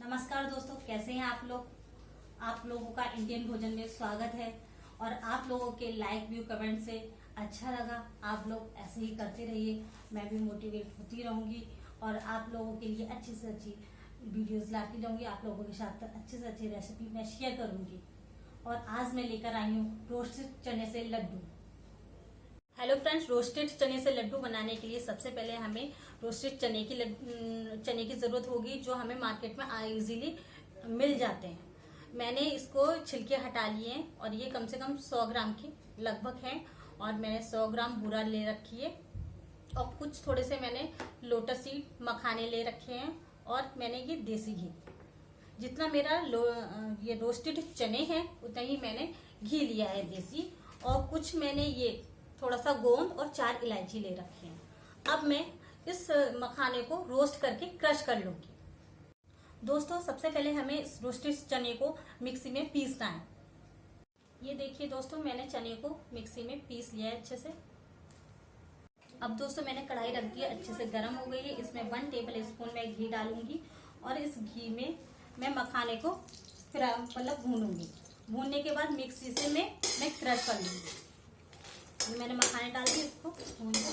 नमस्कार दोस्तों, कैसे हैं आप लोग। आप लोगों का इंडियन भोजन में स्वागत है। और आप लोगों के लाइक व्यू कमेंट से अच्छा लगा। आप लोग ऐसे ही करते रहिए, मैं भी मोटिवेट होती रहूंगी और आप लोगों के लिए अच्छी से अच्छी वीडियोस लाती रहूंगी। आप लोगों के साथ अच्छे से अच्छी रेसिपी मैं शेयर करूंगी। और आज मैं लेकर आई हूँ रोस्टेड चने से लड्डू। हेलो फ्रेंड्स, रोस्टेड चने से लड्डू बनाने के लिए सबसे पहले हमें रोस्टेड चने की ज़रूरत होगी, जो हमें मार्केट में इजीली मिल जाते हैं। मैंने इसको छिलके हटा लिए हैं और ये कम से कम 100 ग्राम के लगभग हैं। और मैंने 100 ग्राम बूरा ले रखी है और कुछ थोड़े से मैंने लोटस सीड मखाने ले रखे हैं। और मैंने ये देसी घी, जितना मेरा ये रोस्टेड चने हैं उतना ही मैंने घी लिया है देसी। और कुछ मैंने ये थोड़ा सा गोंद और 4 इलायची ले रखी हैं। अब मैं इस मखाने को रोस्ट करके क्रश कर लूंगी। दोस्तों, सबसे पहले हमें इस रोस्टेड चने को मिक्सी में पीसना है। ये देखिए दोस्तों, मैंने चने को मिक्सी में पीस लिया है अच्छे से। अब दोस्तों, मैंने कढ़ाई रख दी है, अच्छे से गर्म हो गई है। इसमें 1 टेबल स्पून मैं घी डालूंगी और इस घी में मैं मखाने को फिर मतलब भूनूंगी। भूनने के बाद मिक्सी से मैं क्रश कर लूंगी। मैंने मखाने डाल दिए, इसको भून लो।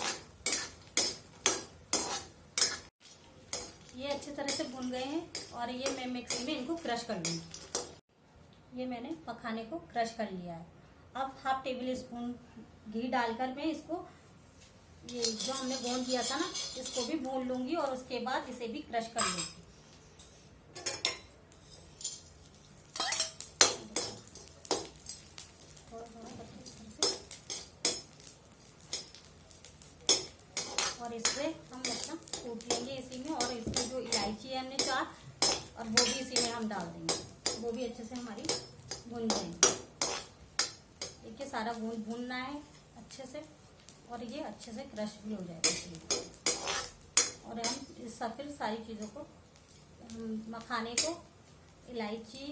ये अच्छी तरह से भून गए हैं और ये मैं मिक्सी में इनको क्रश कर लूंगी। ये मैंने मखाने को क्रश कर लिया है। अब 1/2 टेबल स्पून घी डालकर मैं इसको, ये जो हमने गोंद किया था ना, इसको भी भून लूंगी और उसके बाद इसे भी क्रश कर लूंगी। और इससे हम मतलब कूट लेंगे इसी में। और इसमें जो इलायची है हमने 4, और वो भी इसी में हम डाल देंगे। वो भी अच्छे से हमारी भून जाएंगे। देखिए, सारा भूनना है अच्छे से और ये अच्छे से क्रश भी हो जाएगा इसलिए। और हम इस फिर सारी चीज़ों को, मखाने को, इलायची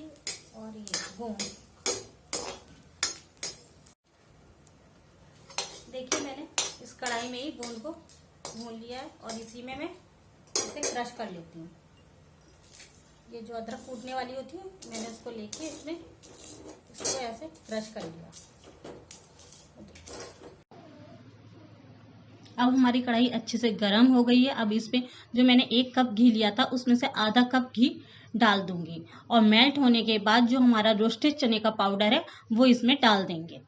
और ये गोंद, देखिए मैंने इस कढ़ाई में ही गोंद को भून लिया है और इसी में मैं इसे क्रश कर लेती हूँ। ये जो अदरक कूटने वाली होती है, मैंने उसको लेके इसमें इसको ऐसे क्रश कर लिया। अब हमारी कढ़ाई अच्छे से गर्म हो गई है। अब इसमें जो मैंने 1 कप घी लिया था उसमें से आधा कप घी डाल दूंगी और मेल्ट होने के बाद जो हमारा रोस्टेड चने का पाउडर है वो इसमें डाल देंगे।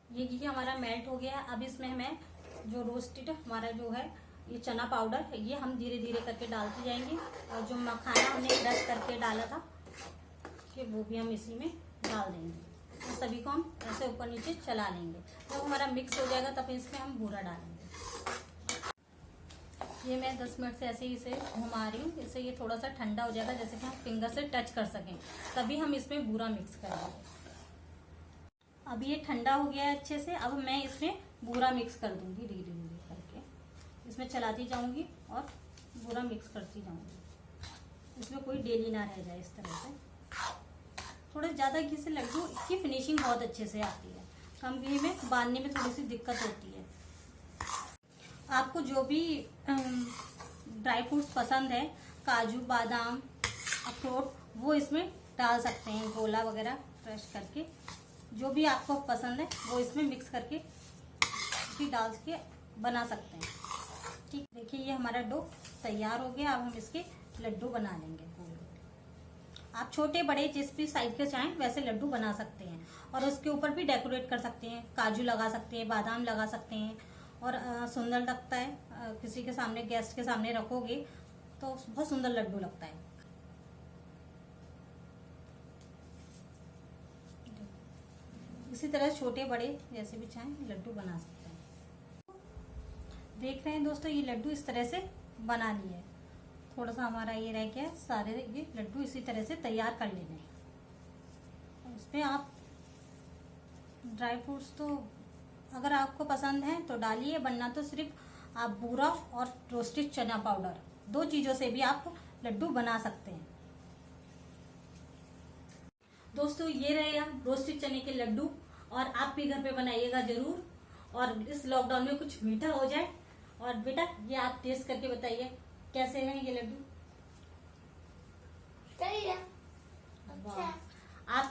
ये घी हमारा मेल्ट हो गया है। अब इसमें मैं जो रोस्टेड हमारा जो है ये चना पाउडर है, ये हम धीरे धीरे करके डालते जाएंगे। और जो मखाना हमने क्रश करके डाला था कि वो भी हम इसी में डाल देंगे। तो सभी को हम ऐसे ऊपर नीचे चला लेंगे। जब हमारा मिक्स हो जाएगा तब इसमें हम बूरा डालेंगे। ये मैं 10 मिनट से ऐसे ही इसे घुमा रही हूँ। इससे ये थोड़ा सा ठंडा हो जाएगा, जैसे कि हम फिंगर से टच कर सकें, तभी हम इसमें बूरा मिक्स करेंगे। अब ये ठंडा हो गया है अच्छे से। अब मैं इसमें बूरा मिक्स कर दूंगी धीरे धीरे करके। इसमें चलाती जाऊंगी और बूरा मिक्स करती जाऊंगी। इसमें कोई डेली ना रह जाए। इस तरह से थोड़े ज़्यादा घी से लड्डू की फिनिशिंग बहुत अच्छे से आती है। कम घी में बांधने में थोड़ी सी दिक्कत होती है। आपको जो भी ड्राई फ्रूट्स पसंद है, काजू, बादाम, अखरोट, वो इसमें डाल सकते हैं। गोला वगैरह क्रश करके जो भी आपको पसंद है वो इसमें मिक्स करके भी डाल के बना सकते हैं। ठीक, देखिए ये हमारा डो तैयार हो गया। अब हम इसके लड्डू बना लेंगे। आप छोटे बड़े जिस भी साइज के चाहें वैसे लड्डू बना सकते हैं। और उसके ऊपर भी डेकोरेट कर सकते हैं, काजू लगा सकते हैं, बादाम लगा सकते हैं। और सुंदर लगता है। किसी के सामने, गेस्ट के सामने रखोगे तो बहुत सुंदर लड्डू लगता है। इसी तरह छोटे बड़े जैसे भी चाहें लड्डू बना सकते हैं। देख रहे हैं दोस्तों, ये लड्डू इस तरह से बना लिए है। थोड़ा सा हमारा ये रह गया, सारे ये लड्डू इसी तरह से तैयार कर लेने हैं। इसमें आप ड्राई फ्रूट्स तो अगर आपको पसंद है तो डालिए, वरना तो सिर्फ आप बूरा और रोस्टेड चना पाउडर, 2 चीज़ों से भी आप लड्डू बना सकते हैं। दोस्तों, ये रहे रोस्टेड चने के लड्डू और आप भी घर पे बनाइएगा जरूर। और इस लॉकडाउन में कुछ मीठा हो जाए। और बेटा, ये आप टेस्ट करके बताइए कैसे हैं ये लड्डू।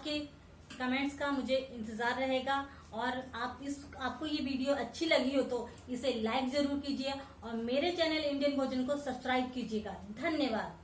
आपके कमेंट्स का मुझे इंतजार रहेगा। और आपको ये वीडियो अच्छी लगी हो तो इसे लाइक जरूर कीजिए और मेरे चैनल इंडियन भोजन को सब्सक्राइब कीजिएगा। धन्यवाद।